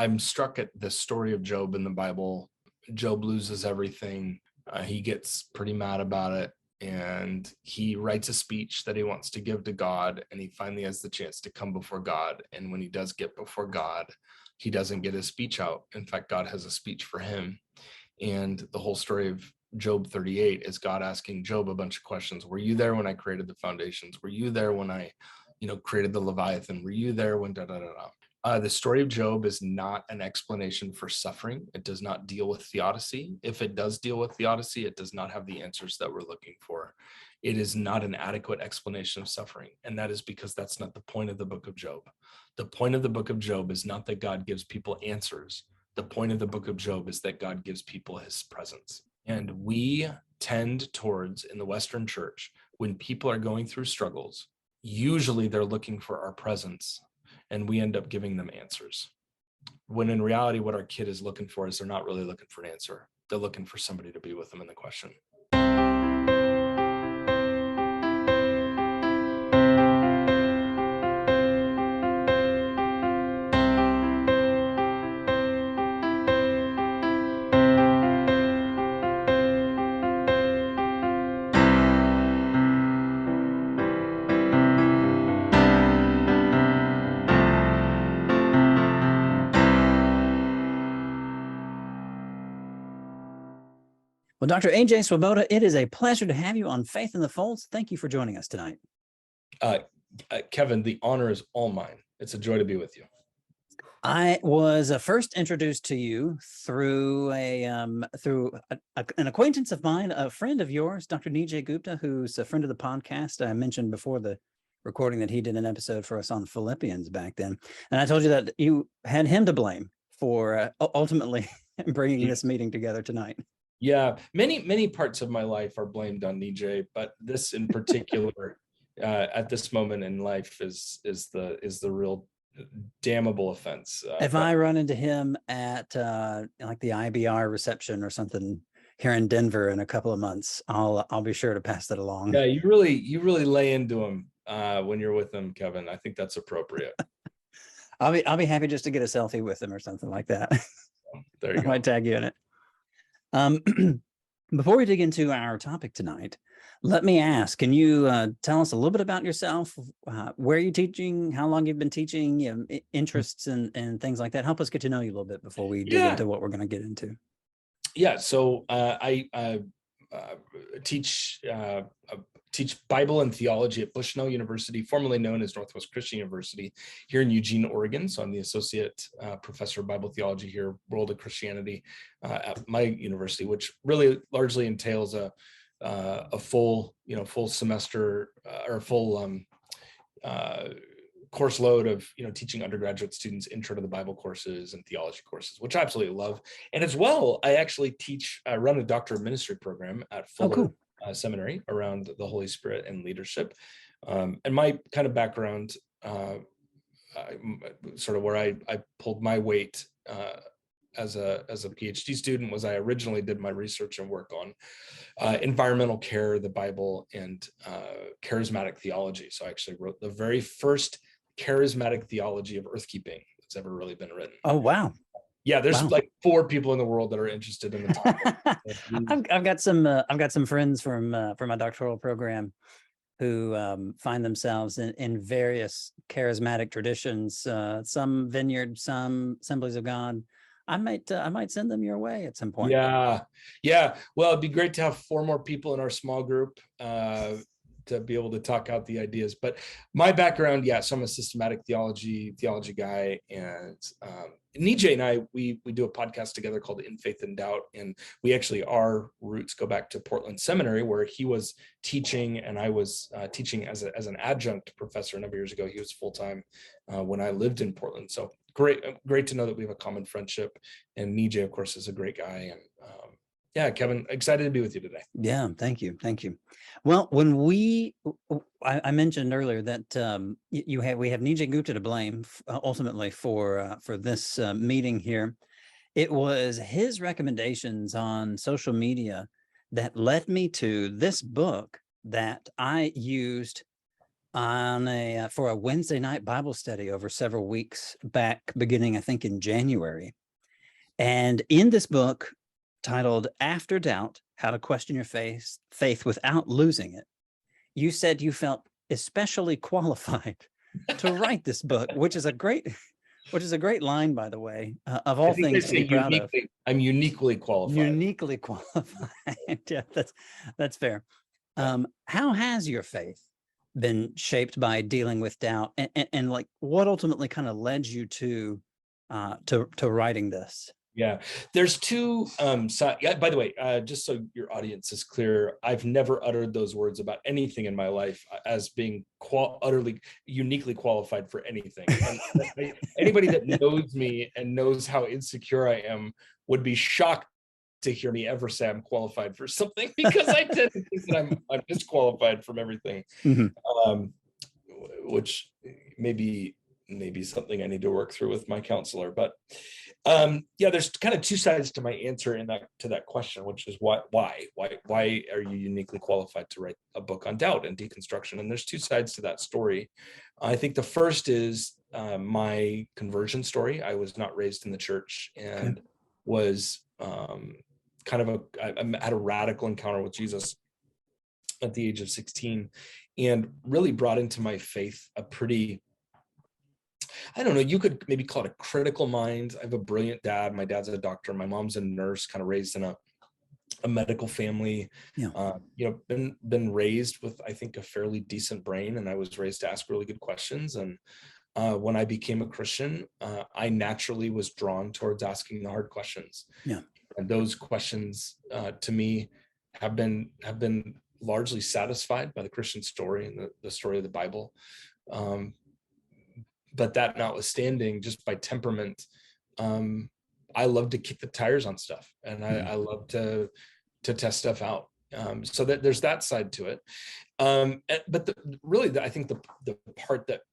I'm struck at the story of Job in the Bible. Job loses everything. He gets pretty mad about it. And he writes a speech that he wants to give to God. And he finally has the chance to come before God. And when he does get before God, he doesn't get his speech out. In fact, God has a speech for him. And the whole story of Job 38 is God asking Job a bunch of questions. Were you there when I created the foundations? Were you there when I, created the Leviathan? Were you there when da da da da? The story of Job is not an explanation for suffering. It does not deal with theodicy. If it does deal with theodicy, it does not have the answers that we're looking for. It is not an adequate explanation of suffering. And that is because that's not the point of the book of Job. The point of the book of Job is not that God gives people answers. The point of the book of Job is that God gives people his presence. And we tend towards, in the Western church, when people are going through struggles, usually they're looking for our presence, and we end up giving them answers. When in reality, what our kid is looking for is they're not really looking for an answer. They're looking for somebody to be with them in the question. Well, Dr. A.J. Swoboda, it is a pleasure to have you on Faith in the Folds. Thank you for joining us tonight. Kevin, the honor is all mine. It's a joy to be with you. I was first introduced to you through an acquaintance of mine, a friend of yours, Dr. Nijay Gupta, who's a friend of the podcast. I mentioned before the recording that he did an episode for us on Philippians back then. And I told you that you had him to blame for ultimately bringing this meeting together tonight. Yeah, many parts of my life are blamed on Nijay, but this in particular, at this moment in life, is the real damnable offense. If I run into him at like the IBR reception or something here in Denver in a couple of months, I'll be sure to pass that along. Yeah, you really lay into him when you're with him, Kevin. I think that's appropriate. I'll be happy just to get a selfie with him or something like that. There you go. I might tag you in it. Before we dig into our topic tonight, let me ask, can you tell us a little bit about yourself, where you're teaching, how long you've been teaching, interests and things like that? Help us get to know you a little bit before we dig into what we're going to get into. Yeah, so I teach Bible and theology at Bushnell University, formerly known as Northwest Christian University, here in Eugene, Oregon. So I'm the associate professor of Bible theology here, World of Christianity, at my university, which really largely entails a full semester or full course load of teaching undergraduate students intro to the Bible courses and theology courses, which I absolutely love. And as well, I actually run a doctor of ministry program at Fuller Seminary around the Holy Spirit and leadership. And my kind of background, sort of where I pulled my weight as a PhD student, was I originally did my research and work on environmental care, the Bible, and charismatic theology. So I actually wrote the very first charismatic theology of earthkeeping that's ever really been written. Oh, wow. Yeah, there's like 4 people in the world that are interested in the topic. I've got some friends from my doctoral program who find themselves in various charismatic traditions, some Vineyard, some Assemblies of God. I might send them your way at some point. Yeah. Well, it'd be great to have 4 more people in our small group to be able to talk out the ideas. But my background, so I'm a systematic theology guy, and Nijay and I, we do a podcast together called In Faith and Doubt, and our roots go back to Portland Seminary, where he was teaching and I was teaching as an adjunct professor a number of years ago. He was full-time when I lived in Portland. So great to know that we have a common friendship, and Nijay, of course, is a great guy. And Kevin, excited to be with you today. Yeah, thank you. Well, when I mentioned earlier that we have Nijay Gupta to blame ultimately for this meeting here. It was his recommendations on social media that led me to this book that I used on a for a Wednesday night Bible study over several weeks back, beginning I think in January. And in this book titled After Doubt: How to Question Your Faith Without Losing It, you said you felt especially qualified to write this book, which is a great line, by the way, of I all think I things to say be proud of. uniquely, I'm uniquely qualified. Uniquely qualified. Yeah, that's fair. Yeah. How has your faith been shaped by dealing with doubt, and like what ultimately kind of led you to writing this? Yeah, there's two. Yeah, by the way, just so your audience is clear, I've never uttered those words about anything in my life as being utterly uniquely qualified for anything. And anybody that knows me and knows how insecure I am would be shocked to hear me ever say I'm qualified for something, because I tend to think that I'm disqualified from everything. Mhm. Which maybe something I need to work through with my counselor. But yeah, there's kind of two sides to my answer to that question, which is why are you uniquely qualified to write a book on doubt and deconstruction? And there's two sides to that story. I think the first is my conversion story. I was not raised in the church and was I had a radical encounter with Jesus at the age of 16, and really brought into my faith a pretty, I don't know, you could maybe call it a critical mind. I have a brilliant dad. My dad's a doctor. My mom's a nurse, kind of raised in a medical family. Yeah. Been raised with, I think, a fairly decent brain, and I was raised to ask really good questions. And when I became a Christian, I naturally was drawn towards asking the hard questions. Yeah. And those questions, to me, have been largely satisfied by the Christian story and the story of the Bible. But that notwithstanding, just by temperament, I love to kick the tires on stuff, and I love to test stuff out. So that there's that side to it. But I think the part that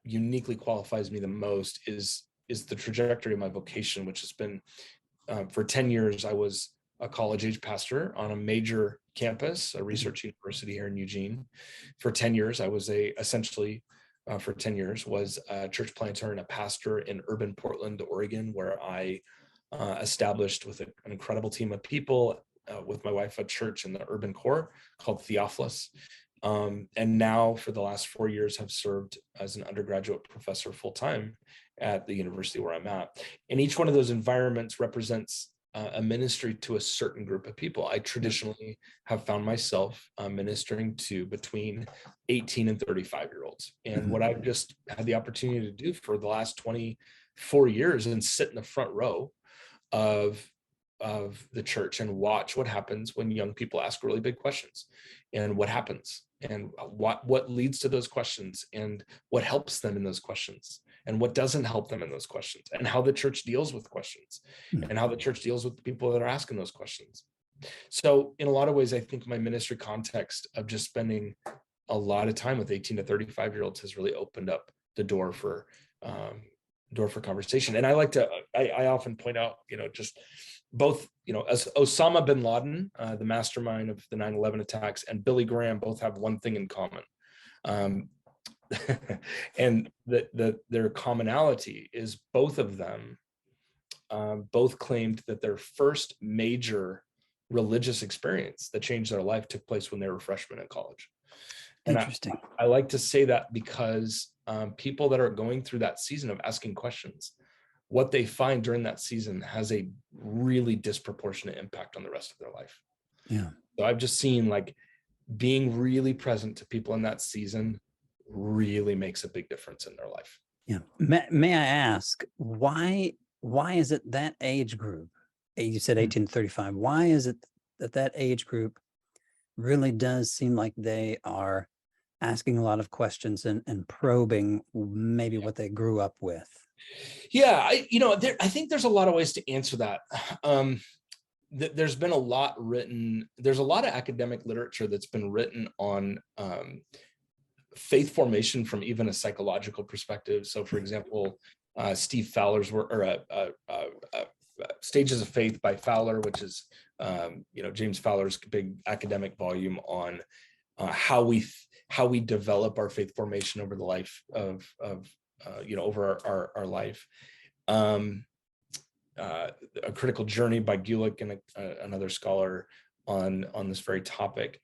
uniquely qualifies me the most is the trajectory of my vocation, which has been, for 10 years, I was a college age pastor on a major campus, a research university here in Eugene. For 10 years, I was for 10 years was a church planter and a pastor in urban Portland, Oregon, where I established with an incredible team of people, with my wife, a church in the urban core called Theophilus. And now for the last 4 years have served as an undergraduate professor full-time at the university where I'm at. And each one of those environments represents a ministry to a certain group of people. I traditionally have found myself ministering to between 18 and 35-year-olds. And what I've just had the opportunity to do for the last 24 years and sit in the front row of the church and watch what happens when young people ask really big questions, and what happens, and what leads to those questions, and what helps them in those questions, and what doesn't help them in those questions, and how the church deals with questions, and how the church deals with the people that are asking those questions. So in a lot of ways, I think my ministry context of just spending a lot of time with 18 to 35-year-olds has really opened up the door for conversation. And I often point out, just both, as Osama bin Laden, the mastermind of the 9/11 attacks, and Billy Graham both have one thing in common. And their commonality is both of them both claimed that their first major religious experience that changed their life took place when they were freshmen in college. And Interesting. I like to say that because people that are going through that season of asking questions, what they find during that season has a really disproportionate impact on the rest of their life. Yeah. So I've just seen, like, being really present to people in that season really makes a big difference in their life. Yeah. May I ask, why is it that age group? You said 18 to 35. Why is it that age group really does seem like they are asking a lot of questions and probing maybe what they grew up with? Yeah, I think there's a lot of ways to answer that. There's been a lot written. There's a lot of academic literature that's been written on faith formation from even a psychological perspective. So, for example, Steve Fowler's work, or Stages of Faith by Fowler, which is James Fowler's big academic volume on how we develop our faith formation over the life of over our life. A Critical Journey by Gulick and another scholar on this very topic.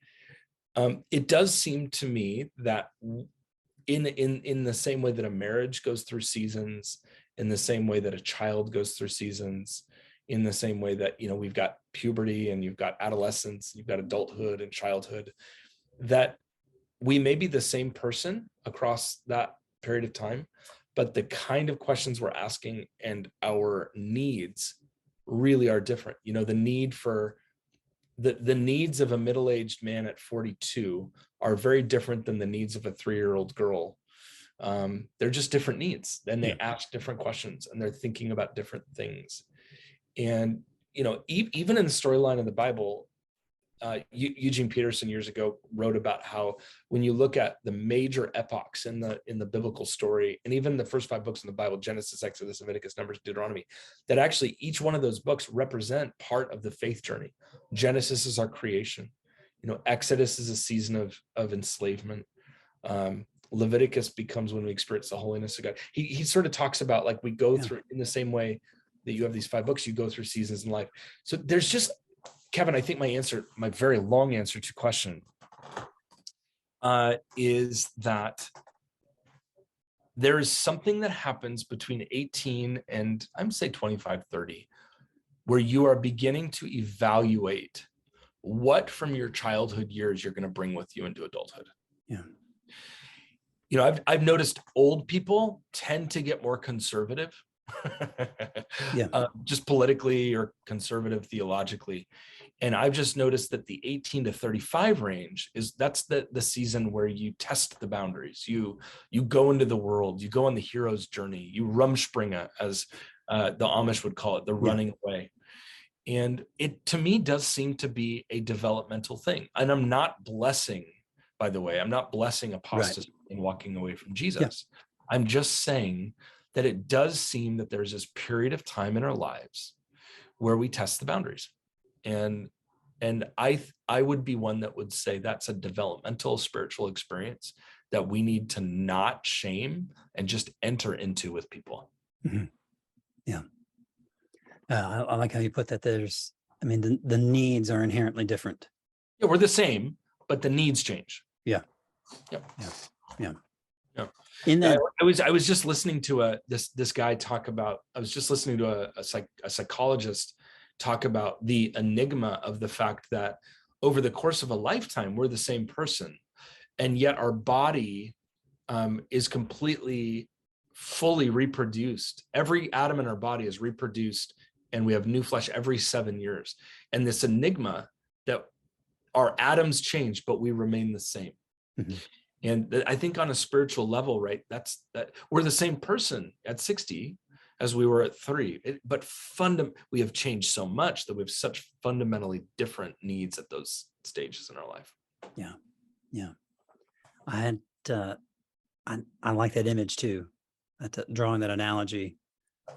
It does seem to me that in the same way that a marriage goes through seasons, in the same way that a child goes through seasons, in the same way that we've got puberty and you've got adolescence, you've got adulthood and childhood, that we may be the same person across that period of time, but the kind of questions we're asking and our needs really are different. The need for the needs of a middle-aged man at 42 are very different than the needs of a 3-year-old girl. They're just different needs, and they ask different questions, and they're thinking about different things. And even in the storyline of the Bible, Eugene Peterson years ago wrote about how when you look at the major epochs in the biblical story, and even the first 5 books in the Bible, Genesis, Exodus, Leviticus, Numbers, Deuteronomy, that actually each one of those books represent part of the faith journey. Genesis is our creation. Exodus is a season of enslavement. Leviticus becomes when we experience the holiness of God. He sort of talks about, like, we go through, in the same way that you have these 5 books, you go through seasons in life. So there's just, Kevin, I think my very long answer to your question is that there is something that happens between 18 and I'm say 25, 30, where you are beginning to evaluate what from your childhood years you're going to bring with you into adulthood. Yeah. I've noticed old people tend to get more conservative. Just politically or conservative theologically. And I've just noticed that the 18 to 35 range that's the season where you test the boundaries. You go into the world, you go on the hero's journey, you rumspringa, as the Amish would call it, the running away. And it, to me, does seem to be a developmental thing. And I'm not blessing, by the way, I'm not blessing apostasy and walking away from Jesus. I'm just saying that it does seem that there's this period of time in our lives where we test the boundaries. And I would be one that would say that's a developmental spiritual experience that we need to not shame and just enter into with people. Mm-hmm. Yeah. I like how you put that. The needs are inherently different. Yeah, we're the same, but the needs change. Yeah. Yep. Yeah. In that, I was just listening to this guy talk about. I was just listening to a psychologist talk about the enigma of the fact that over the course of a lifetime, we're the same person, and yet our body is completely, fully reproduced. Every atom in our body is reproduced, and we have new flesh every 7 years. And this enigma that our atoms change, but we remain the same. Mm-hmm. And I think on a spiritual level, right, that we're the same person at 60 as we were at 3, but we have changed so much that we have such fundamentally different needs at those stages in our life. Yeah. I like that image too, drawing that analogy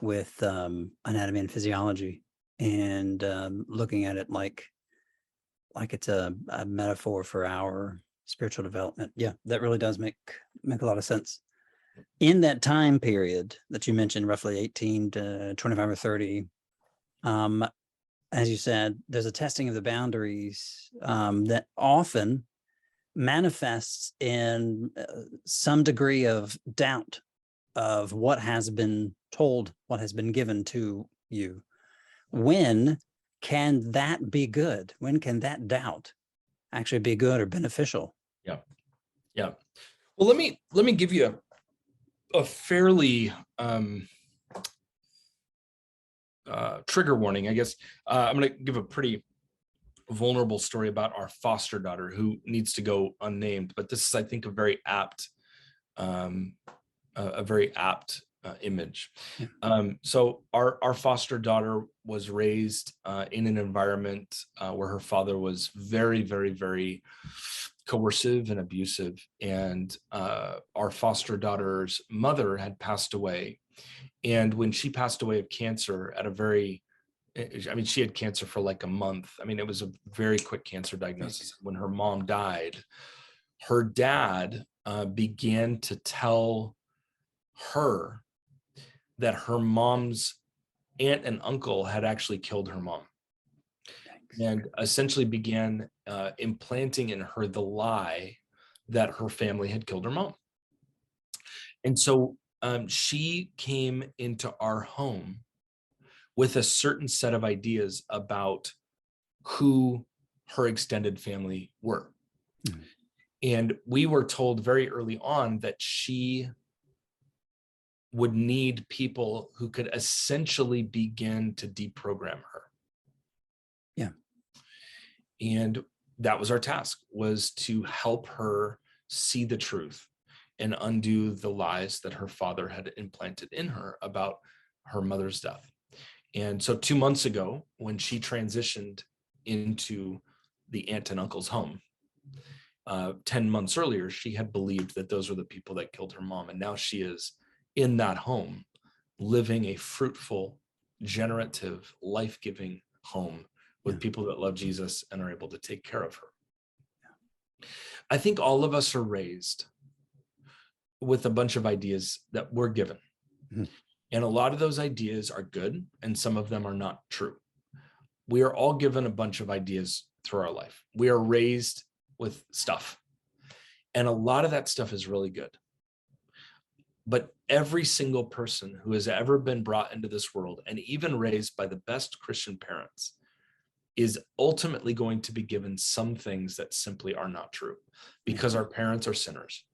with anatomy and physiology, and looking at it like it's a metaphor for our spiritual development. Yeah, that really does make a lot of sense. In that time period that you mentioned, roughly 18 to 25 or 30, as you said, there's a testing of the boundaries that often manifests in some degree of doubt of what has been told, what has been given to you. When can that be good? When can that doubt actually be good or beneficial? Yeah. Well, let me give you a fairly trigger warning, I guess. I'm going to give a pretty vulnerable story about our foster daughter who needs to go unnamed, but this is, I think, a very apt image. So our foster daughter was raised in an environment where her father was very, very, very coercive and abusive, and our foster daughter's mother had passed away. And when she passed away of cancer she had cancer for like a month. It was a very quick cancer diagnosis. When her mom died, her dad began to tell her that her mom's aunt and uncle had actually killed her mom, and essentially began implanting in her the lie that her family had killed her mom. And so she came into our home with a certain set of ideas about who her extended family were. Mm-hmm. And we were told very early on that she would need people who could essentially begin to deprogram her. Yeah. And that was our task, was to help her see the truth and undo the lies that her father had implanted in her about her mother's death. And so 2 months ago, when she transitioned into the aunt and uncle's home, 10 months earlier, she had believed that those were the people that killed her mom. And now she is in that home, living a fruitful, generative, life-giving home with people that love Jesus and are able to take care of her. I think all of us are raised with a bunch of ideas that we're given. Mm-hmm. And a lot of those ideas are good, and some of them are not true. We are all given a bunch of ideas through our life. We are raised with stuff, and a lot of that stuff is really good. But every single person who has ever been brought into this world, and even raised by the best Christian parents, is ultimately going to be given some things that simply are not true, because our parents are sinners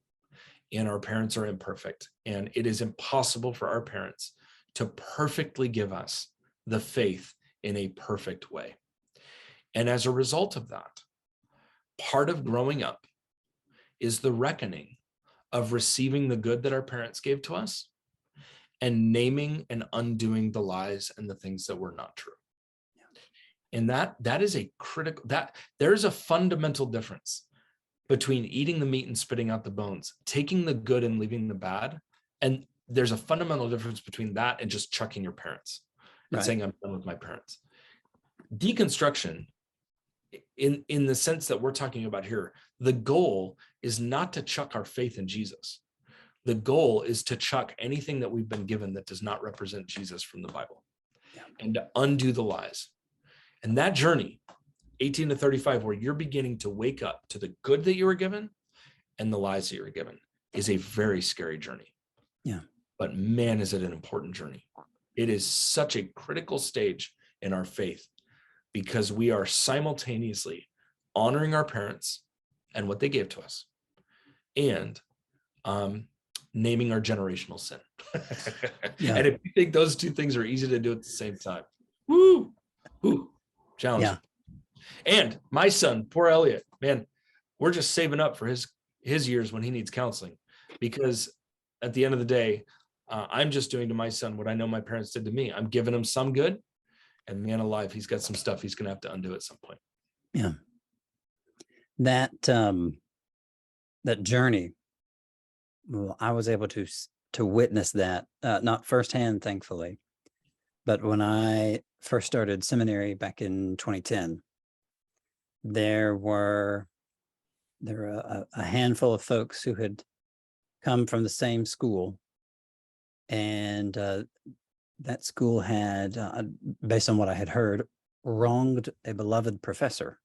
and our parents are imperfect. And it is impossible for our parents to perfectly give us the faith in a perfect way. And as a result of that, part of growing up is the reckoning of receiving the good that our parents gave to us and naming and undoing the lies and the things that were not true. And that is a critical, that there's a fundamental difference between eating the meat and spitting out the bones, taking the good and leaving the bad. And there's a fundamental difference between that and just chucking your parents and saying, I'm done with my parents. Deconstruction, in the sense that we're talking about here, the goal is not to chuck our faith in Jesus. The goal is to chuck anything that we've been given that does not represent Jesus from the Bible, and to undo the lies. And that journey, 18 to 35, where you're beginning to wake up to the good that you were given and the lies that you were given, is a very scary journey. Yeah. But man, is it an important journey. It is such a critical stage in our faith, because we are simultaneously honoring our parents and what they gave to us, and naming our generational sin. And if you think those two things are easy to do at the same time, woo, challenging. And my son, poor Elliot, man, we're just saving up for his years when he needs counseling, because at the end of the day, I'm just doing to my son what I know my parents did to me. I'm giving him some good, and man alive, he's got some stuff he's going to have to undo at some point. Yeah. That journey, well, I was able to witness that, not firsthand, thankfully, but when I first started seminary back in 2010, there were a handful of folks who had come from the same school, and that school had, based on what I had heard, wronged a beloved professor.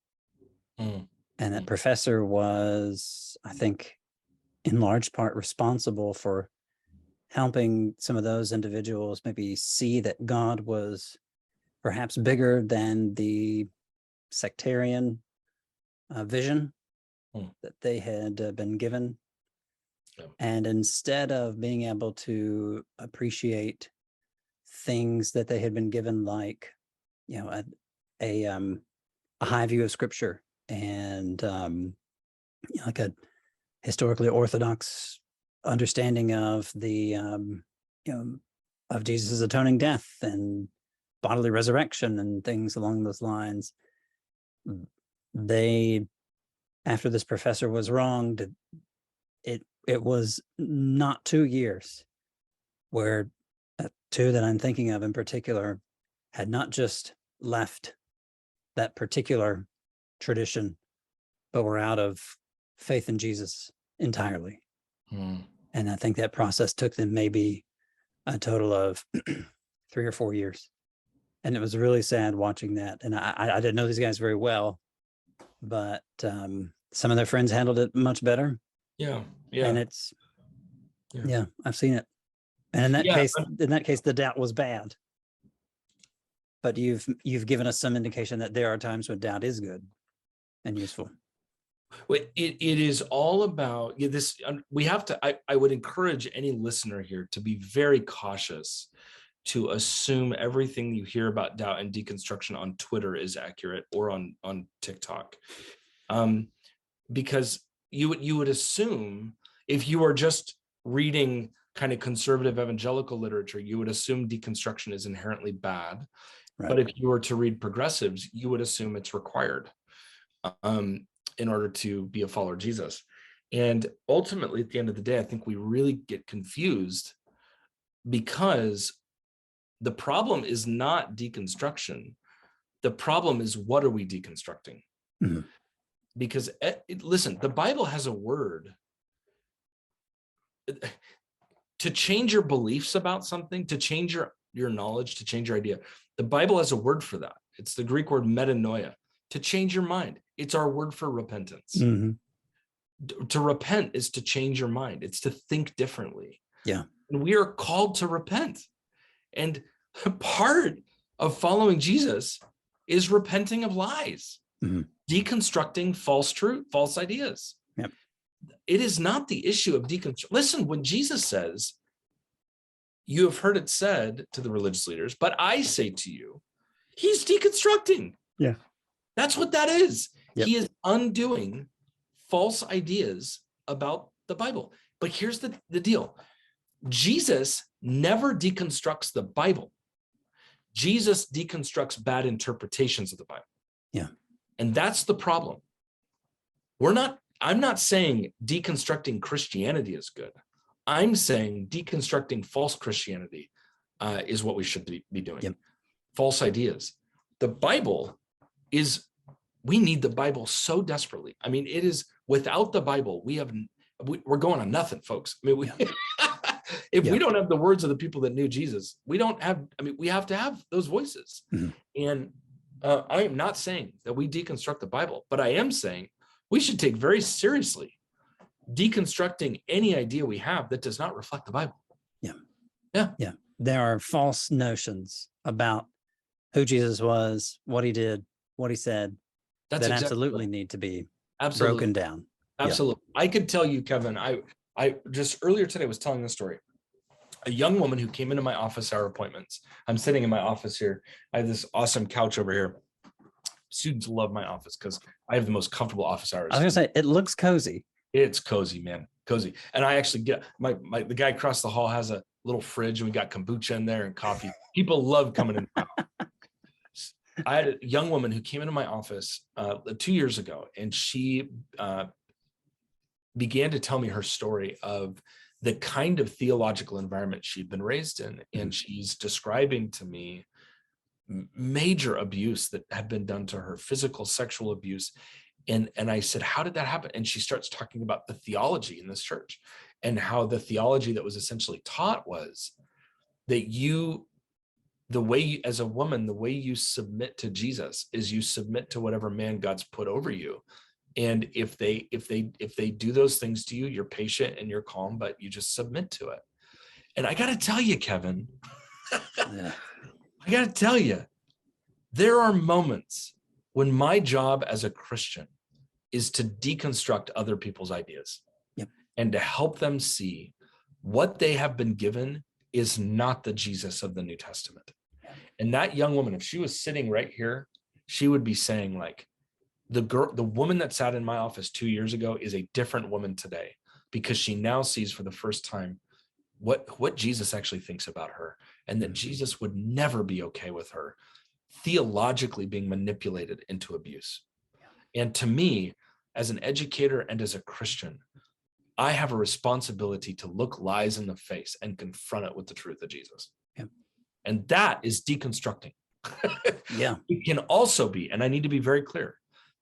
And that professor was, I think, in large part responsible for helping some of those individuals maybe see that God was perhaps bigger than the sectarian vision that they had been given. And instead of being able to appreciate things that they had been given, like, a high view of Scripture, and like a historically orthodox understanding of the of Jesus's atoning death and bodily resurrection and things along those lines, they, after this professor was wronged, it was not 2 years where two that I'm thinking of in particular had not just left that particular tradition, but were out of faith in Jesus entirely. Hmm. And I think that process took them maybe a total of 3 or 4 years. And it was really sad watching that. And I didn't know these guys very well, but some of their friends handled it much better. Yeah. And Yeah. it's, yeah, I've seen it. And Yeah. in that case, the doubt was bad. But you've given us some indication that there are times when doubt is good and useful. Well, it is all about this. We have to, I would encourage any listener here to be very cautious to assume everything you hear about doubt and deconstruction on Twitter is accurate or on TikTok. Because you would assume, if you are just reading kind of conservative evangelical literature, you would assume deconstruction is inherently bad. Right. But if you were to read progressives, you would assume it's required in order to be a follower of Jesus. And ultimately, at the end of the day, I think we really get confused, because the problem is not deconstruction. The problem is, what are we deconstructing? Mm-hmm. Because listen, the Bible has a word to change your beliefs about something, to change your knowledge, to change your idea. The Bible has a word for that. It's the Greek word metanoia, to change your mind. It's our word for repentance. Mm-hmm. To repent is to change your mind. It's to think differently. Yeah. And we are called to repent. And part of following Jesus is repenting of lies, mm-hmm. deconstructing false truth, false ideas. Yep. It is not the issue of deconstruction. Listen, when Jesus says, "You have heard it said to the religious leaders, but I say to you," he's deconstructing. Yeah. That's what that is. Yep. He is undoing false ideas about the Bible. But here's the deal. Jesus never deconstructs the Bible. Jesus deconstructs bad interpretations of the Bible. Yeah. And that's the problem. I'm not saying deconstructing Christianity is good. I'm saying deconstructing false Christianity is what we should be doing. Yep. False ideas. The Bible is, we need the Bible so desperately. I mean, it is, without the Bible, we're going on nothing, folks. I mean, if we don't have the words of the people that knew Jesus, we have to have those voices. Mm-hmm. And I am not saying that we deconstruct the Bible, but I am saying we should take very seriously deconstructing any idea we have that does not reflect the Bible. Yeah. There are false notions about who Jesus was, what he did, what he said, that absolutely need to be broken down. Absolutely. Yeah. I could tell you, Kevin, I just earlier today was telling this story. A young woman who came into my office hour appointments. I'm sitting in my office here. I have this awesome couch over here. Students love my office because I have the most comfortable office hours. I was gonna say, it looks cozy. It's cozy, man. Cozy. And I actually get the guy across the hall has a little fridge, and we got kombucha in there and coffee. People love coming in. I had a young woman who came into my office 2 years ago, and she began to tell me her story of the kind of theological environment she'd been raised in. And she's describing to me major abuse that had been done to her, physical, sexual abuse. And I said, how did that happen? And she starts talking about the theology in this church, and how the theology that was essentially taught was that the way you, as a woman, the way you submit to Jesus is you submit to whatever man God's put over you. And if they do those things to you, you're patient and you're calm, but you just submit to it. And I got to tell you, Kevin, I got to tell you, there are moments when my job as a Christian is to deconstruct other people's ideas and to help them see what they have been given is not the Jesus of the New Testament. And that young woman, if she was sitting right here, she would be saying, like, the woman that sat in my office 2 years ago is a different woman today, because she now sees for the first time what Jesus actually thinks about her, and that Jesus would never be okay with her theologically being manipulated into abuse. And to me, as an educator and as a Christian, I have a responsibility to look lies in the face and confront it with the truth of Jesus. And that is deconstructing. It can also be, and I need to be very clear,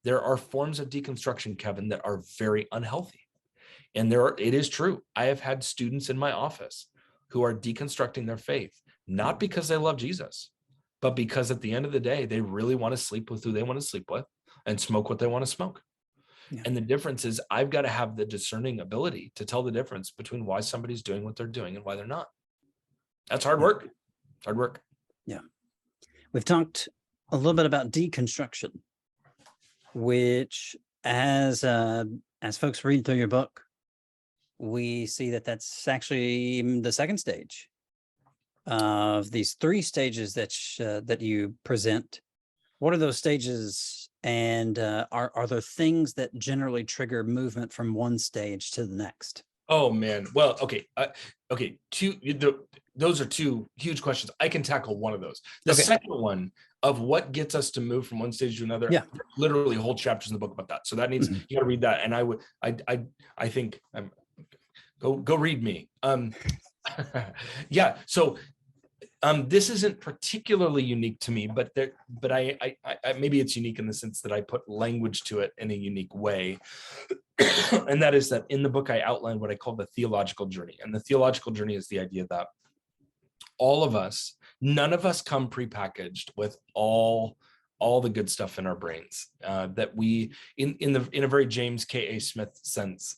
there are forms of deconstruction, Kevin, that are very unhealthy. And it is true. I have had students in my office who are deconstructing their faith, not because they love Jesus, but because at the end of the day, they really want to sleep with who they want to sleep with and smoke what they want to smoke. Yeah. And the difference is I've got to have the discerning ability to tell the difference between why somebody's doing what they're doing and why they're not. That's hard work. Hard work. Yeah. We've talked a little bit about deconstruction, which as folks read through your book, we see that that's actually the second stage of these three stages that you present. What are those stages, and are there things that generally trigger movement from one stage to the next? Oh man, well, okay, those are two huge questions. I can tackle one of those. The second one of what gets us to move from one stage to another, literally whole chapters in the book about that. So that needs you got to read that, and I think go read me. Yeah. So this isn't particularly unique to me, but I maybe it's unique in the sense that I put language to it in a unique way. And that is that in the book, I outlined what I call the theological journey. And the theological journey is the idea that all of us, none of us come prepackaged with all the good stuff in our brains, that we, in a very James K.A. Smith sense,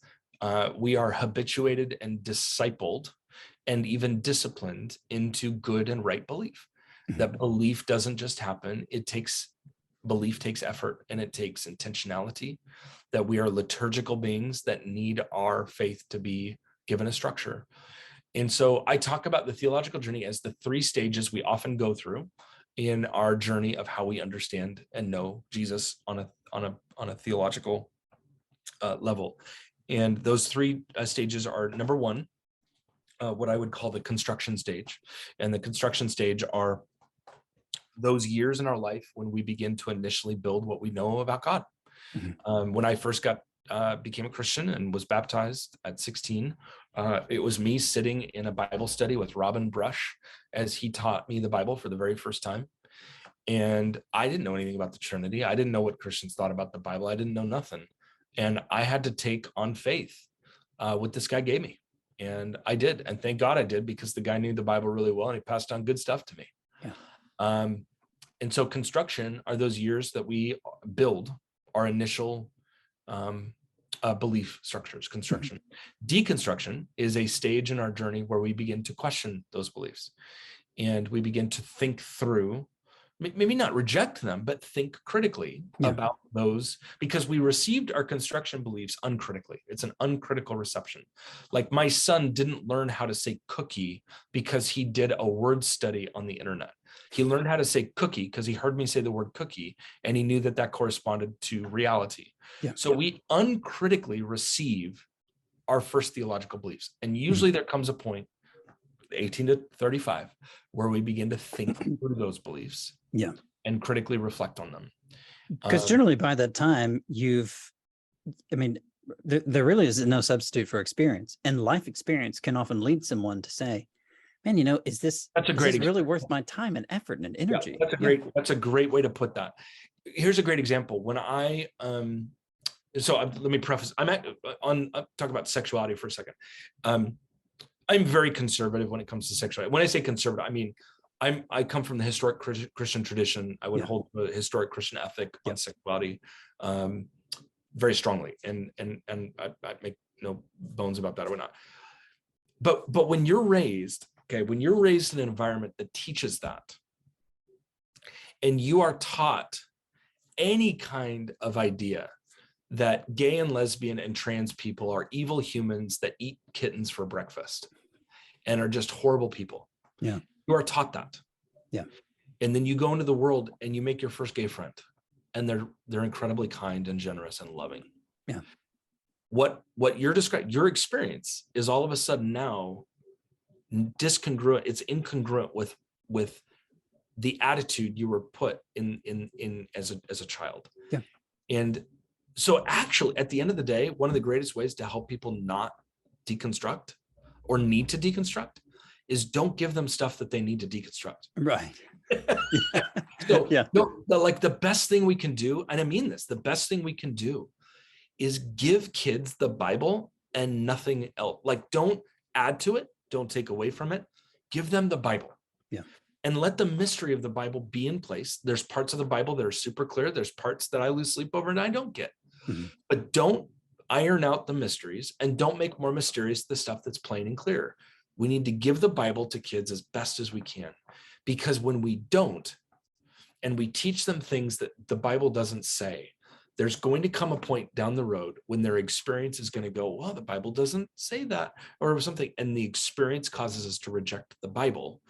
we are habituated and discipled and even disciplined into good and right belief. That belief doesn't just happen. Belief takes effort, and it takes intentionality, that we are liturgical beings that need our faith to be given a structure. And so I talk about the theological journey as the three stages we often go through in our journey of how we understand and know Jesus on a theological level. And those three stages are, number one, what I would call the construction stage. And the construction stage are those years in our life when we begin to initially build what we know about God. When I first became a Christian and was baptized at 16, it was me sitting in a Bible study with Robin Brush as he taught me the Bible for the very first time. And I didn't know anything about the Trinity. I didn't know what Christians thought about the Bible. I didn't know nothing. And I had to take on faith what this guy gave me. And I did. And thank God I did, because the guy knew the Bible really well and he passed on good stuff to me. Yeah. And so construction are those years that we build our initial belief structures, construction. Deconstruction is a stage in our journey where we begin to question those beliefs, and we begin to think through, maybe not reject them, but think critically about those, because we received our construction beliefs uncritically. It's an uncritical reception. Like, my son didn't learn how to say cookie because he did a word study on the internet. He learned how to say cookie because he heard me say the word cookie, and he knew that that corresponded to reality. So we uncritically receive our first theological beliefs. And usually there comes a point, 18 to 35, where we begin to think through those beliefs and critically reflect on them. Because generally by that time, there really is no substitute for experience, and life experience can often lead someone to say, man, is this really worth my time and effort and energy? That's a great way to put that. Here's a great example. When I, let me preface, talk about sexuality for a second. I'm very conservative when it comes to sexuality. When I say conservative, I mean, I come from the historic Christian tradition. I would hold the historic Christian ethic on sexuality very strongly, and I make no bones about that or not. But when you're raised, when you're raised in an environment that teaches that, and you are taught any kind of idea that gay and lesbian and trans people are evil humans that eat kittens for breakfast and are just horrible people. You are taught that. And then you go into the world and you make your first gay friend, and they're incredibly kind and generous and loving. What you're describing, your experience, is all of a sudden now discongruent. It's incongruent with the attitude you were put in as a child. And so actually, at the end of the day, one of the greatest ways to help people not deconstruct or need to deconstruct is don't give them stuff that they need to deconstruct. Right. So Yeah. no, like the best thing we can do, and I mean this, the best thing we can do is give kids the Bible and nothing else. Like, don't add to it, don't take away from it. Give them the Bible. Yeah. And let the mystery of the Bible be in place. There's parts of the Bible that are super clear. There's parts that I lose sleep over and I don't get. Mm-hmm. But don't iron out the mysteries and don't make more mysterious the stuff that's plain and clear. We need to give the Bible to kids as best as we can. Because when we don't, and we teach them things that the Bible doesn't say, there's going to come a point down the road when their experience is going to go, well, the Bible doesn't say that or something. And the experience causes us to reject the Bible.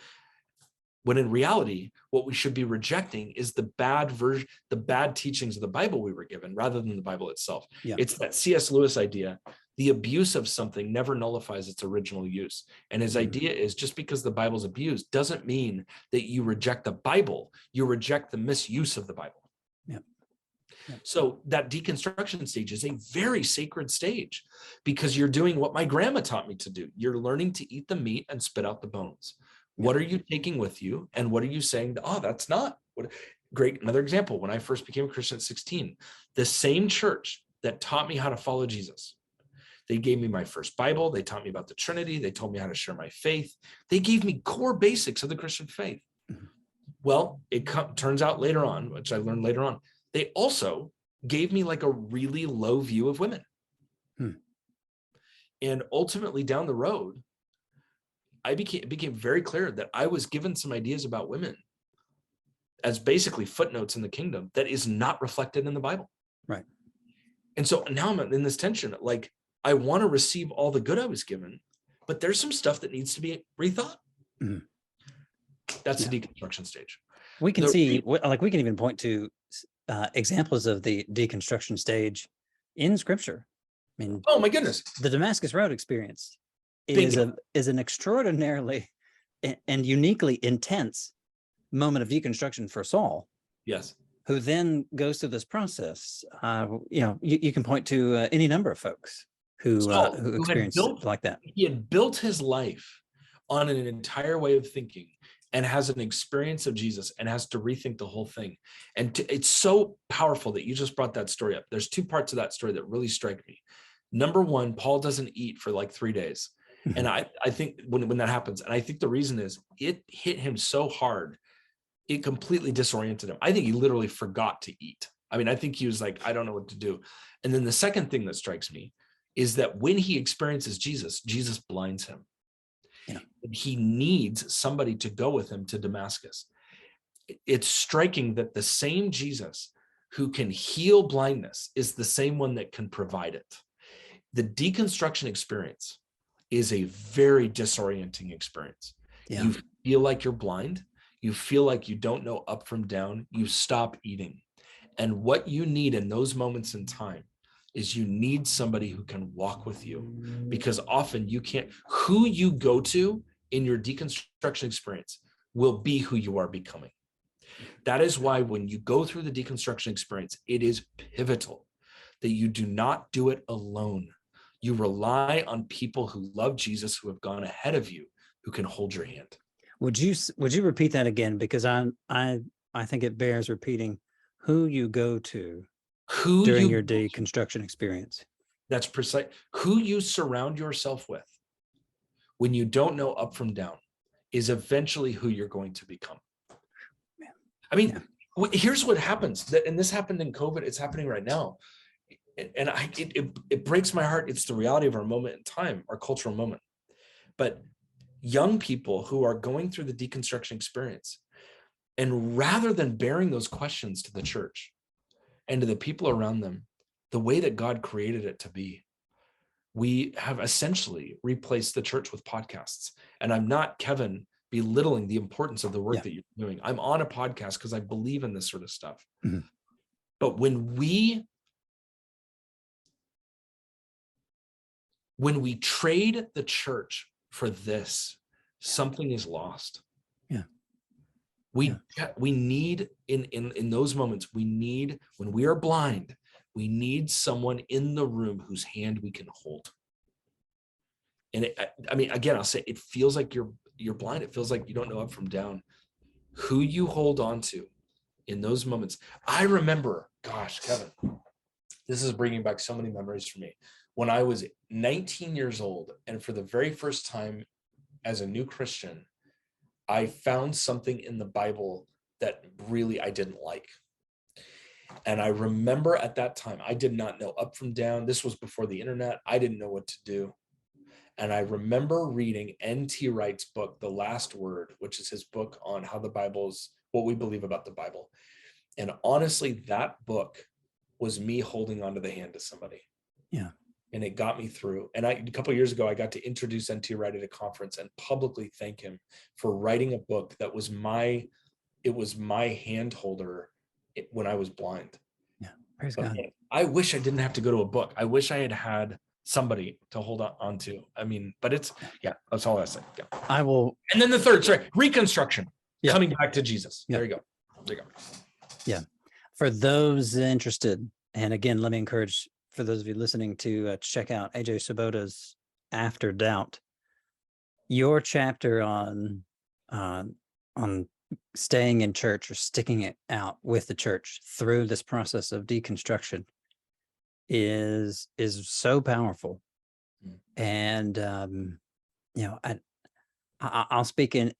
When in reality, what we should be rejecting is the bad version, the bad teachings of the Bible we were given rather than the Bible itself. Yeah. It's that C.S. Lewis idea. The abuse of something never nullifies its original use. And his idea is just because the Bible's abused doesn't mean that you reject the Bible, you reject the misuse of the Bible. Yeah. Yeah. So that deconstruction stage is a very sacred stage because you're doing what my grandma taught me to do. You're learning to eat the meat and spit out the bones. Yeah. What are you taking with you? And what are you saying? Oh, that's not what. Great. Another example, when I first became a Christian at 16, the same church that taught me how to follow Jesus, they gave me my first Bible. They taught me about the Trinity. They told me how to share my faith. They gave me core basics of the Christian faith. Mm-hmm. Well, it turns out later on, which I learned later on, they also gave me like a really low view of women. And ultimately down the road, it became very clear that I was given some ideas about women as basically footnotes in the kingdom that is not reflected in the Bible. Right. And so now I'm in this tension, like I want to receive all the good I was given, but there's some stuff that needs to be rethought. Mm-hmm. That's the deconstruction stage. We can we can even point to examples of the deconstruction stage in Scripture. I mean, oh my goodness, the Damascus Road experience is an extraordinarily and uniquely intense moment of deconstruction for Saul. Yes, who then goes through this process. You can point to any number of folks who experienced it like that. He had built his life on an entire way of thinking and has an experience of Jesus and has to rethink the whole thing. And it's so powerful that you just brought that story up. There's two parts of that story that really strike me. Number one, Paul doesn't eat for like 3 days. Mm-hmm. And I think when that happens, and I think the reason is it hit him so hard, it completely disoriented him. I think he literally forgot to eat. I mean, I think he was like, I don't know what to do. And then the second thing that strikes me is that when he experiences Jesus, Jesus blinds him. Yeah. And he needs somebody to go with him to Damascus. It's striking that the same Jesus who can heal blindness is the same one that can provide it. The deconstruction experience is a very disorienting experience. Yeah. You feel like you're blind. You feel like you don't know up from down. You stop eating. And what you need in those moments in time is you need somebody who can walk with you, because often you can't. Who you go to in your deconstruction experience will be who you are becoming. That is why when you go through the deconstruction experience, it is pivotal that you do not do it alone. You rely on people who love Jesus, who have gone ahead of you, who can hold your hand. Would you repeat that again? Because I think it bears repeating. Who you go to during your deconstruction experience. That's precise. Who you surround yourself with when you don't know up from down is eventually who you're going to become. Man. I mean, here's what happens. And this happened in COVID. It's happening right now. And it breaks my heart. It's the reality of our moment in time, our cultural moment. But young people who are going through the deconstruction experience, and rather than bearing those questions to the church and to the people around them, the way that God created it to be, we have essentially replaced the church with podcasts. And I'm not, Kevin, belittling the importance of the work that you're doing. I'm on a podcast because I believe in this sort of stuff. Mm-hmm. But when we trade the church for this, something is lost. We need in those moments, when we are blind, we need someone in the room whose hand we can hold. And I mean, again, I'll say it feels like you're blind. It feels like you don't know up from down. who you hold on to in those moments. I remember, gosh, Kevin, this is bringing back so many memories for me. When I was 19 years old, and for the very first time as a new Christian, I found something in the Bible that really I didn't like. And I remember at that time, I did not know up from down. This was before the internet. I didn't know what to do. And I remember reading N.T. Wright's book, The Last Word, which is his book on how the Bible's, what we believe about the Bible. And honestly, that book was me holding onto the hand of somebody. Yeah. And it got me through. And a couple of years ago, I got to introduce N.T. Wright at a conference and publicly thank him for writing a book that was my hand holder when I was blind. Yeah. Praise But God. man, I wish I didn't have to go to a book. I wish I had somebody to hold on to. I mean, but that's all I say. Yeah. I will. And then the third, reconstruction, coming back to Jesus. Yeah. There you go. Yeah. For those interested, and again, let me encourage for those of you listening to check out AJ Swoboda's After Doubt. Your chapter on staying in church or sticking it out with the church through this process of deconstruction is so powerful. And I'll speak in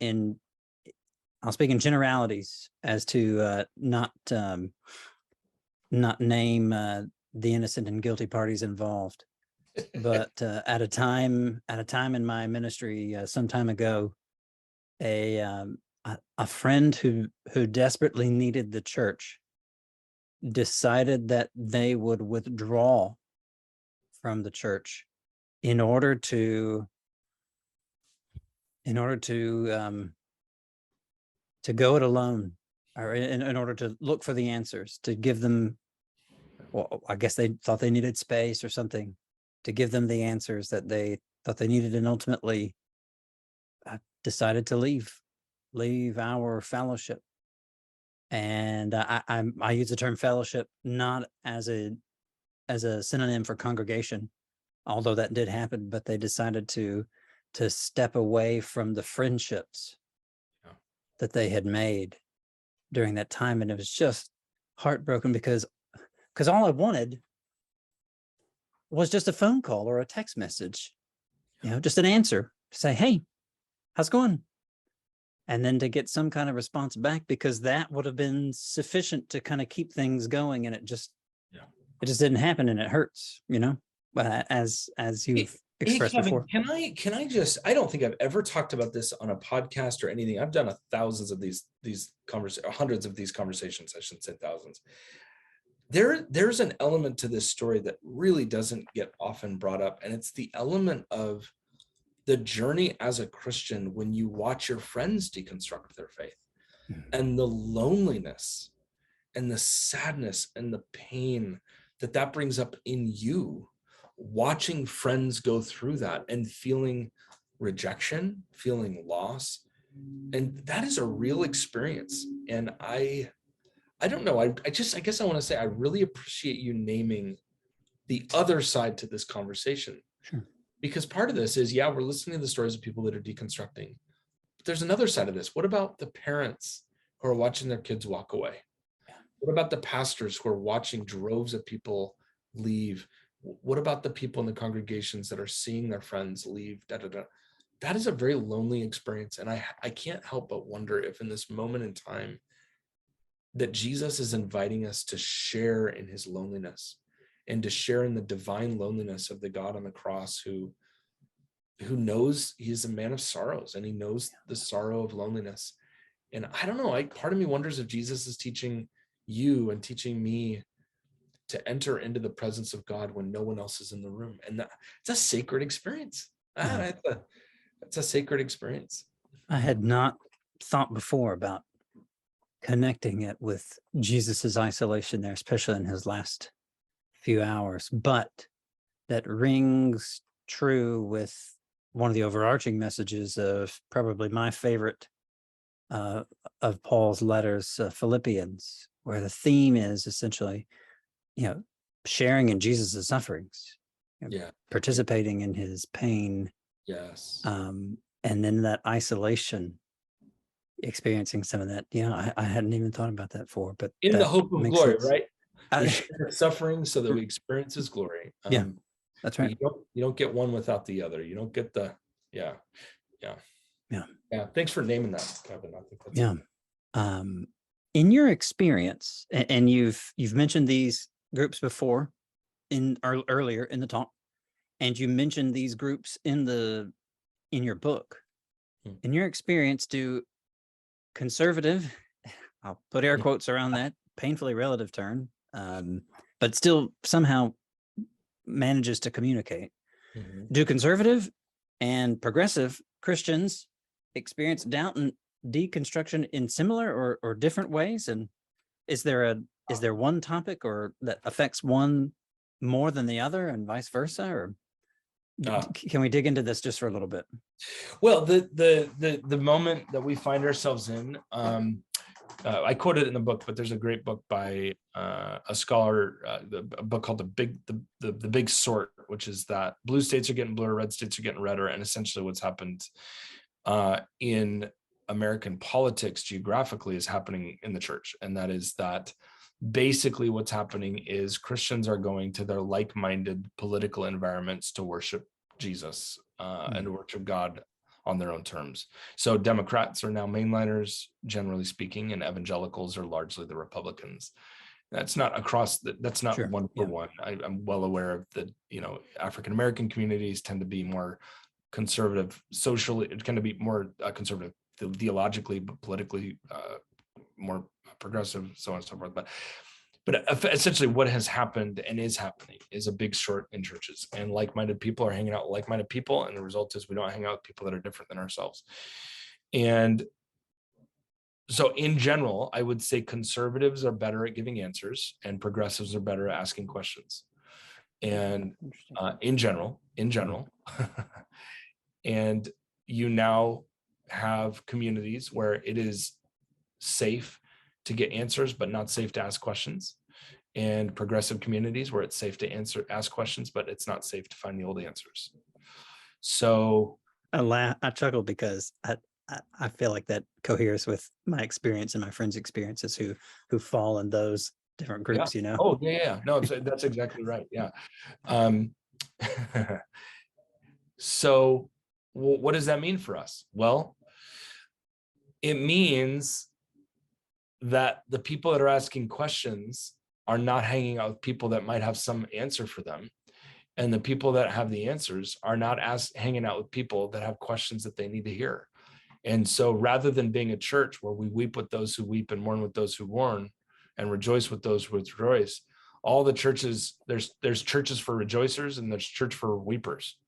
generalities as to not name the innocent and guilty parties involved. But at a time in my ministry some time ago, a friend who desperately needed the church decided that they would withdraw from the church in order to go it alone, or in order to look for the answers, to give them, well, I guess they thought they needed space or something, to give them the answers that they thought they needed, and ultimately decided to leave our fellowship. And I use the term fellowship not as a synonym for congregation, although that did happen, but they decided to step away from the friendships that they had made during that time. And it was just heartbroken because all I wanted was just a phone call or a text message, just an answer to say, hey, how's it going? And then to get some kind of response back, because that would have been sufficient to kind of keep things going. And it just didn't happen, and it hurts, as you've expressed before. Can I just, I don't think I've ever talked about this on a podcast or anything. I've done thousands of these conversations, hundreds of these conversations. I shouldn't say thousands. There's an element to this story that really doesn't get often brought up. And it's the element of the journey as a Christian when you watch your friends deconstruct their faith, and the loneliness and the sadness and the pain that brings up in you, watching friends go through that and feeling rejection, feeling loss. And that is a real experience. And I don't know. I guess I want to say, I really appreciate you naming the other side to this conversation. Sure. Because part of this is, we're listening to the stories of people that are deconstructing. But there's another side of this. What about the parents who are watching their kids walk away? What about the pastors who are watching droves of people leave? What about the people in the congregations that are seeing their friends leave? That is a very lonely experience. And I can't help but wonder if in this moment in time that Jesus is inviting us to share in his loneliness, and to share in the divine loneliness of the God on the cross who knows he's a man of sorrows, and he knows the sorrow of loneliness. And I don't know, part of me wonders if Jesus is teaching you and teaching me to enter into the presence of God when no one else is in the room. And it's a sacred experience. It's a sacred experience. I had not thought before about connecting it with Jesus's isolation there, especially in his last few hours, but that rings true with one of the overarching messages of probably my favorite of Paul's letters, Philippians, where the theme is essentially, sharing in Jesus's sufferings, participating in his pain. Yes. And then that isolation experiencing some of that. Yeah, I hadn't even thought about that before, but In the that hope of makes glory, sense. right? We I, share suffering so that we experience his glory. yeah, that's right. You don't get one without the other. You don't get yeah. Yeah. Yeah. Thanks for naming that, Kevin. I think that's Yeah. In your experience, and you've mentioned these groups before earlier in the talk, and you mentioned these groups in your book. In your experience, do conservative, I'll put air quotes around that painfully relative term, but still somehow manages to communicate. Do conservative and progressive Christians experience doubt and deconstruction in similar or different ways? And is there one topic or that affects one more than the other and vice versa? Or can we dig into this just for a little bit? Well, the moment that we find ourselves in, I quote it in the book, but there's a great book by a scholar, a book called the Big Sort, which is that blue states are getting bluer, red states are getting redder, and essentially what's happened in American politics geographically is happening in the church, and that is that basically what's happening is Christians are going to their like-minded political environments to worship Jesus and to worship God on their own terms. So Democrats are now mainliners, generally speaking, and evangelicals are largely the Republicans. That's not that's not Sure. one for one. I'm well aware of the, African-American communities tend to be more conservative socially, it tend to be more conservative theologically, but politically more progressive, so on and so forth. But essentially what has happened and is happening is a big sort in churches, and like-minded people are hanging out with like-minded people, and the result is we don't hang out with people that are different than ourselves. And so in general, I would say conservatives are better at giving answers and progressives are better at asking questions. And in general, and you now have communities where it is safe to get answers, but not safe to ask questions, and progressive communities where it's safe to ask questions, but it's not safe to find the old answers. So I chuckle because I feel like that coheres with my experience and my friends' experiences who fall in those different groups, yeah. Oh yeah. No, that's exactly right. Yeah. So what does that mean for us? Well, it means that the people that are asking questions are not hanging out with people that might have some answer for them. And the people that have the answers are not hanging out with people that have questions that they need to hear. And so rather than being a church where we weep with those who weep and mourn with those who mourn and rejoice with those who rejoice, all the churches, there's churches for rejoicers and there's church for weepers.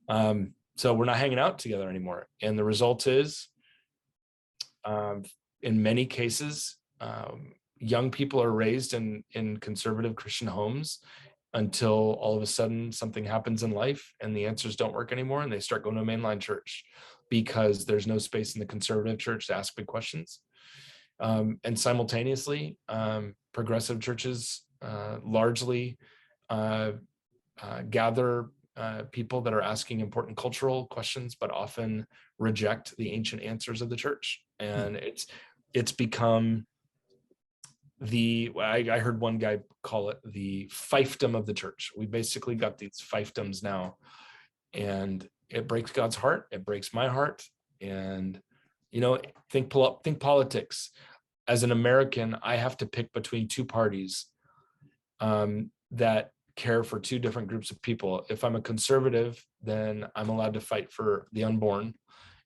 So we're not hanging out together anymore. And the result is, in many cases, young people are raised in conservative Christian homes until all of a sudden something happens in life and the answers don't work anymore, and they start going to a mainline church because there's no space in the conservative church to ask big questions. And simultaneously, progressive churches largely gather people that are asking important cultural questions, but often reject the ancient answers of the church. And it's become I heard one guy call it the fiefdom of the church. We basically got these fiefdoms now, and it breaks God's heart. It breaks my heart. And, think politics. As an American, I have to pick between two parties that care for two different groups of people. If I'm a conservative, then I'm allowed to fight for the unborn.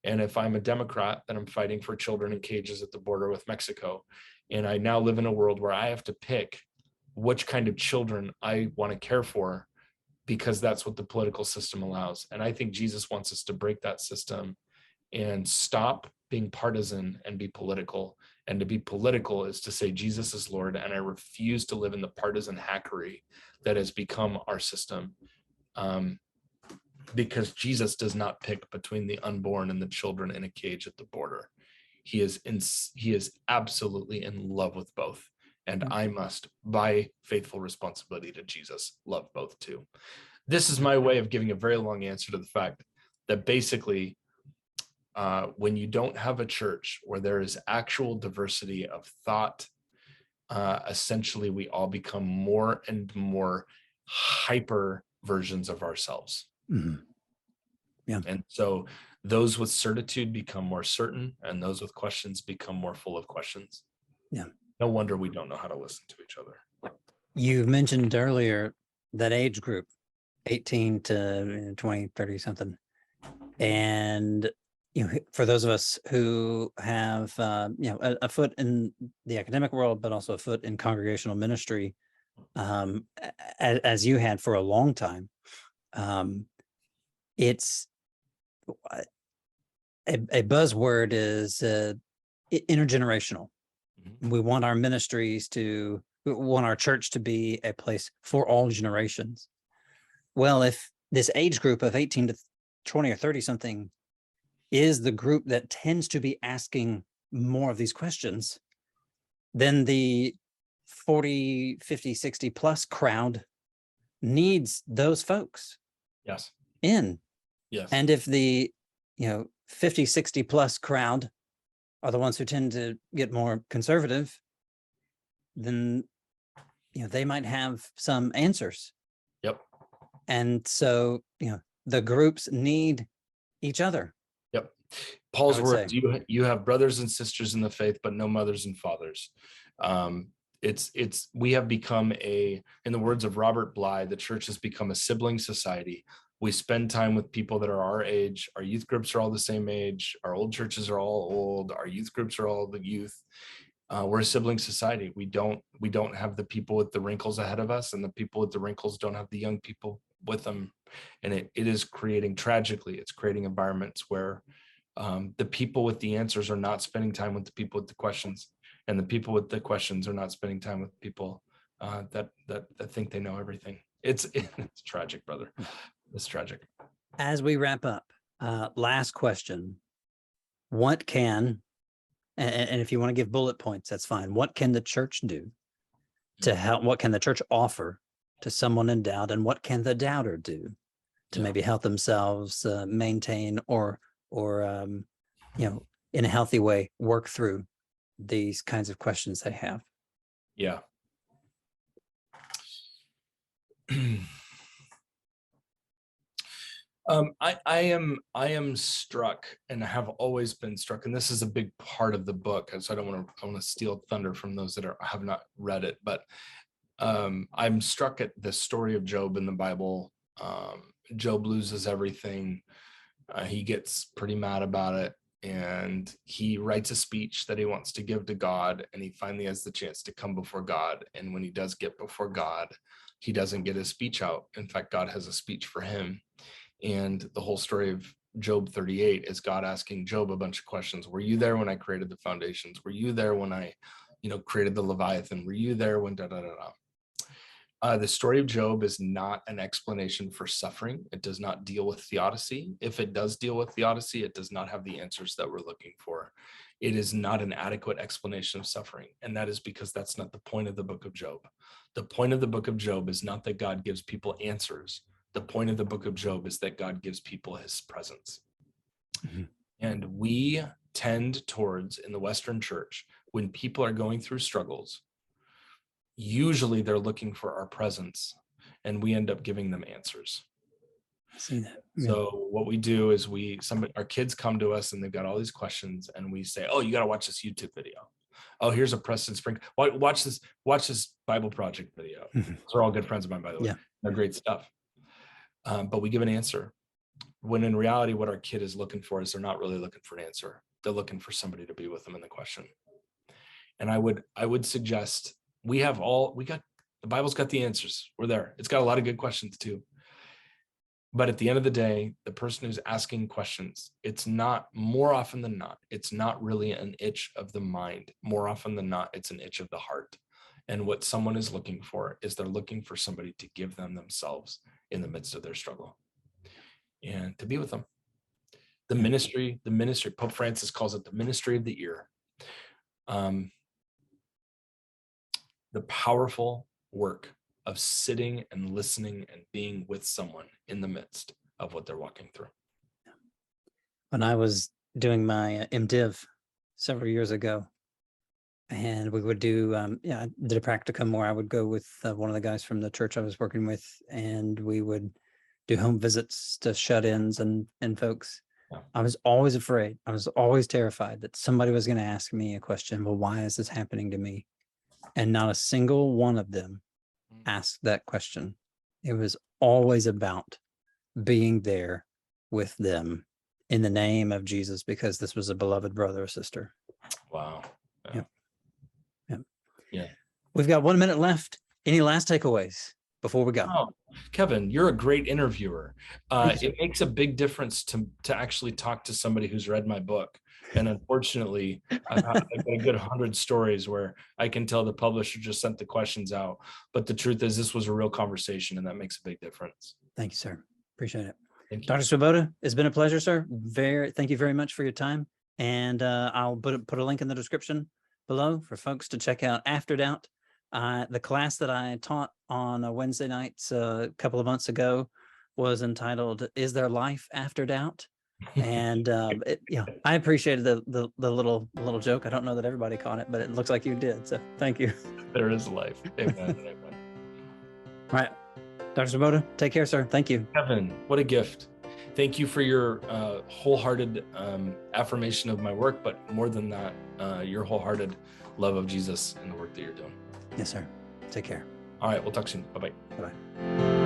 And if I'm a Democrat, then I'm fighting for children in cages at the border with Mexico. And I now live in a world where I have to pick which kind of children I want to care for, because that's what the political system allows. And I think Jesus wants us to break that system and stop being partisan and be political. And to be political is to say Jesus is Lord, and I refuse to live in the partisan hackery that has become our system. Because Jesus does not pick between the unborn and the children in a cage at the border. He is absolutely in love with both. And I must, by faithful responsibility to Jesus, love both too. This is my way of giving a very long answer to the fact that basically when you don't have a church where there is actual diversity of thought, essentially we all become more and more hyper versions of ourselves. Mm-hmm. Yeah. And so those with certitude become more certain, and those with questions become more full of questions. Yeah. No wonder we don't know how to listen to each other. You mentioned earlier that age group, 18 to 20, 30 something. And for those of us who have a foot in the academic world, but also a foot in congregational ministry, as you had for a long time, it's a buzzword is intergenerational. Mm-hmm. We want our ministries we want our church to be a place for all generations. Well, if this age group of 18 to 20 or 30 something is the group that tends to be asking more of these questions, then the 40, 50, 60 plus crowd needs those folks. Yes. In. Yes. And if the 50, 60 plus crowd are the ones who tend to get more conservative, then they might have some answers. Yep. And so the groups need each other. Yep. Paul's words, you have brothers and sisters in the faith, but no mothers and fathers. We have become in the words of Robert Bly, the church has become a sibling society. We spend time with people that are our age. Our youth groups are all the same age. Our old churches are all old. Our youth groups are all the youth. We're a sibling society. We don't have the people with the wrinkles ahead of us, and the people with the wrinkles don't have the young people with them. And it is creating, tragically, it's creating environments where the people with the answers are not spending time with the people with the questions, and the people with the questions are not spending time with people that think they know everything. It's tragic, brother. It's tragic. As we wrap up, last question: what can, and if you want to give bullet points, that's fine. What can the church do to help? What can the church offer to someone in doubt, and what can the doubter do to maybe help themselves maintain or in a healthy way work through these kinds of questions they have? Yeah. I am struck, and have always been struck, and this is a big part of the book, so I want to steal thunder from those that have not read it, but I'm struck at the story of Job in the Bible. Job loses everything. He gets pretty mad about it, and he writes a speech that he wants to give to God, and he finally has the chance to come before God. And when he does get before God, he doesn't get his speech out. In fact, God has a speech for him. And the whole story of Job 38 is God asking Job a bunch of questions. Were you there when I created the foundations? Were you there when I, created the Leviathan? Were you there when the story of Job is not an explanation for suffering. It does not deal with theodicy. If it does deal with theodicy, it does not have the answers that we're looking for. It is not an adequate explanation of suffering. And that is because that's not the point of the book of Job. The point of the book of Job is not that God gives people answers. The point of the book of Job is that God gives people his presence. Mm-hmm. And we tend towards, in the Western church, when people are going through struggles, usually they're looking for our presence, and we end up giving them answers. I see that. Yeah. So what we do is our kids come to us and they've got all these questions, and we say, oh, you got to watch this YouTube video. Oh, here's a Preston Spring. Watch this Bible Project video. Mm-hmm. Those are all good friends of mine, by the way. Yeah. They're great stuff. But we give an answer, when in reality, what our kid is looking for is they're not really looking for an answer. They're looking for somebody to be with them in the question. And I would suggest the Bible's got the answers. We're there. It's got a lot of good questions too. But at the end of the day, the person who's asking questions, more often than not, it's not really an itch of the mind. More often than not, it's an itch of the heart. And what someone is looking for is they're looking for somebody to give them themselves in the midst of their struggle and to be with them. The ministry, Pope Francis calls it the ministry of the ear. The powerful work of sitting and listening and being with someone in the midst of what they're walking through. When I was doing my MDiv several years ago. And we would do, I did a practicum where I would go with one of the guys from the church I was working with, and we would do home visits to shut-ins and folks. Yeah. I was always afraid. I was always terrified that somebody was going to ask me a question. Well, why is this happening to me? And not a single one of them asked that question. It was always about being there with them in the name of Jesus, because this was a beloved brother or sister. Wow. Yeah. Yep. Yep. Yeah. We've got 1 minute left. Any last takeaways before we go? Oh, Kevin, you're a great interviewer. Thank you. It makes a big difference to actually talk to somebody who's read my book. And unfortunately, I've got a good 100 stories where I can tell the publisher just sent the questions out. But the truth is, this was a real conversation, and that makes a big difference. Thank you, sir. Appreciate it. Thank you. Dr. Swoboda, it's been a pleasure, sir. Thank you very much for your time. And I'll put a link in the description below for folks to check out After Doubt. The class that I taught on a Wednesday nights a couple of months ago was entitled "Is There Life After Doubt?" And I appreciated the little joke. I don't know that everybody caught it, but it looks like you did. So thank you. There is life. Amen. Amen. All right, Dr. Swoboda, take care, sir. Thank you. Kevin, what a gift. Thank you for your wholehearted affirmation of my work, but more than that, your wholehearted love of Jesus and the work that you're doing. Yes, sir. Take care. All right, we'll talk soon. Bye-bye. Bye-bye.